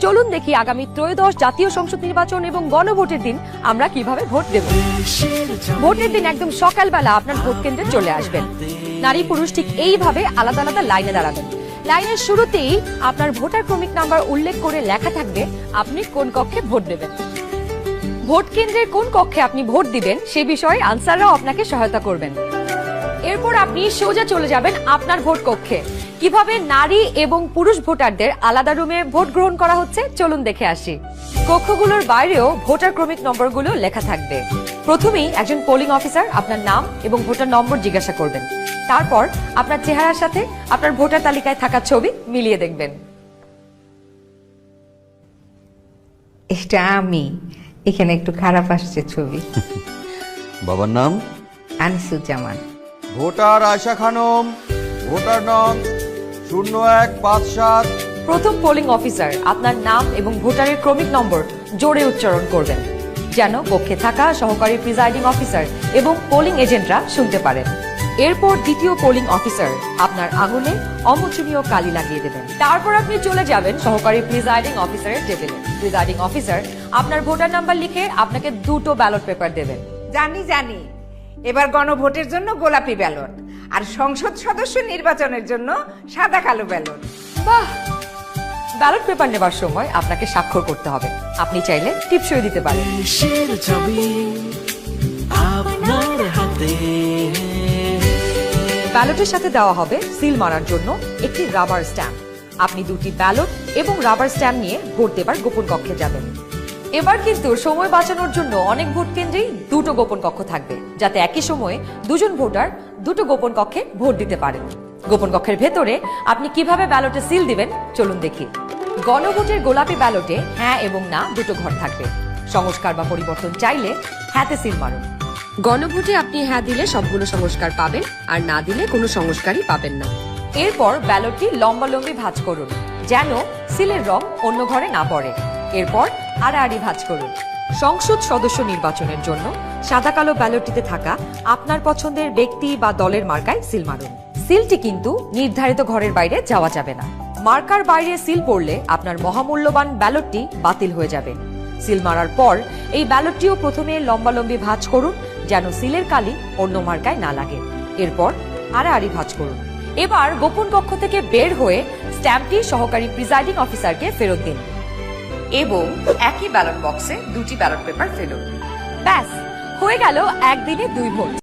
চলুন দেখি আগামী ত্রয়োদশ জাতীয় সংসদ নির্বাচন এবং গণভোটের দিন আমরা কিভাবে ভোট দেব। ভোটের দিন একদম সকালবেলা আপনার ভোট কেন্দ্রে চলে আসবেন। নারী পুরুষ ঠিক এইভাবে আলাদা আলাদা লাইনে দাঁড়াবেন। লাইনের শুরুতেই আপনার ভোটার ক্রমিক নাম্বার উল্লেখ করে লেখা থাকবে আপনি কোন কক্ষে ভোট দেবেন। ভোট কেন্দ্রের কোন কক্ষে আপনি ভোট দিবেন সে বিষয়ে আনসাররাও আপনাকে সহায়তা করবেন। এরপর আপনি সোজা চলে যাবেন আপনার ভোট কক্ষে। কিভাবে নারী এবং পুরুষ ভোটারদের আলাদা রুমে ভোট গ্রহণ করা হচ্ছে চলুন দেখে আসি। কক্ষগুলোর বাইরেও ভোটার ক্রমিক নম্বরগুলো লেখা থাকবে। প্রথমেই একজন পোলিং অফিসার আপনার নাম এবং ভোটার নম্বর জিজ্ঞাসা করবেন। তারপর আপনার চেহারার সাথে আপনার ভোটার তালিকায় থাকা ছবি মিলিয়ে দেখবেন। এটা আমি, এখানে একটু খারাপ আসছে ছবি। বাবার নাম আনিসুজ্জামান। ভোটার আয়শা খানম, ভোটার নং 0157। প্রথম পোলিং অফিসার আপনার নাম এবং ভোটারের ক্রমিক নম্বর জোরে উচ্চারণ করবেন যেন কক্ষে থাকা সহকারী প্রিজাইডিং অফিসার এবং পোলিং এজেন্টরা শুনতে পারেন। এরপর দ্বিতীয় পোলিং অফিসার আপনার আঙুলে অমোচনীয় কালি লাগিয়ে দেবেন। তারপর আপনি চলে যাবেন সহকারী প্রিজাইডিং অফিসারের টেবিলে। প্রিজাইডিং অফিসার আপনার ভোটার নাম্বার লিখে আপনাকে 2টো ব্যালট পেপার দেবেন। জানি এবার গণভোটের জন্য গোলাপি ব্যালট আর সংসদ সদস্য নির্বাচনের জন্য সাদা কালো ব্যালট। বাহ! ব্যালট পেপার নেবার সময় আপনাকে স্বাক্ষর করতে হবে। আপনি চাইলে টিপসই দিতে পারেন। দেশের ছবি আপনার হাতে। ব্যালটের সাথে দেওয়া হবে সিল মারার জন্য একটি রাবার স্ট্যাম্প। আপনি 2টি ব্যালট এবং রাবার স্ট্যাম্প নিয়ে ভোট দেবার গোপন কক্ষে যাবেন। এবার কিন্তু সময় বাঁচানোর জন্য অনেক ভোট কেন্দ্রেই 2টো গোপন কক্ষ থাকবে, যাতে একই সময়ে 2জন ভোটার 2টো গোপন কক্ষে ভোট দিতে পারেন। গোপন কক্ষের ভেতরে আপনি কিভাবে ব্যালটে সিল দিবেন চলুন দেখি। গণভোটের গোলাপি ব্যালটে হ্যাঁ এবং না 2টো ঘর থাকবে। সংস্কার বা পরিবর্তন চাইলে হ্যাঁতে সিল মারুন। গণভোটে আপনি হ্যাঁ দিলে সবগুলো সংস্কার পাবেন, আর না দিলে কোনো সংস্কারই পাবেন না। এরপর ব্যালটটি লম্বালম্বি ভাঁজ করুন যেন সিলের রং অন্য ঘরে না পড়ে। এরপর আড়াআড়ি ভাঁজ করুন। সংসদ সদস্য নির্বাচনের জন্য সাদা কালো ব্যালটটিতে থাকা আপনার পছন্দের ব্যক্তি বা দলের মার্কায় সিল মারুন। সিলটি কিন্তু নির্ধারিত ঘরের বাইরে যাওয়া যাবে না। মার্কার বাইরে সিল পড়লে আপনার মহামূল্যবান ব্যালটটি বাতিল হয়ে যাবে। সিল মারার পর এই ব্যালটটিও প্রথমে লম্বালম্বি ভাঁজ করুন যেন সিলের কালি অন্য মার্কায় না লাগে। এরপর আড়াআড়ি ভাঁজ করুন। এবার গোপন কক্ষ থেকে বের হয়ে স্ট্যাম্পটি সহকারী প্রিজাইডিং অফিসারকে ফেরত দিন এবং একই ব্যালট বক্সে 2টি ব্যালট পেপার ফেলুন। ব্যাস, হয়ে গেল একদিনে 2 ভোট।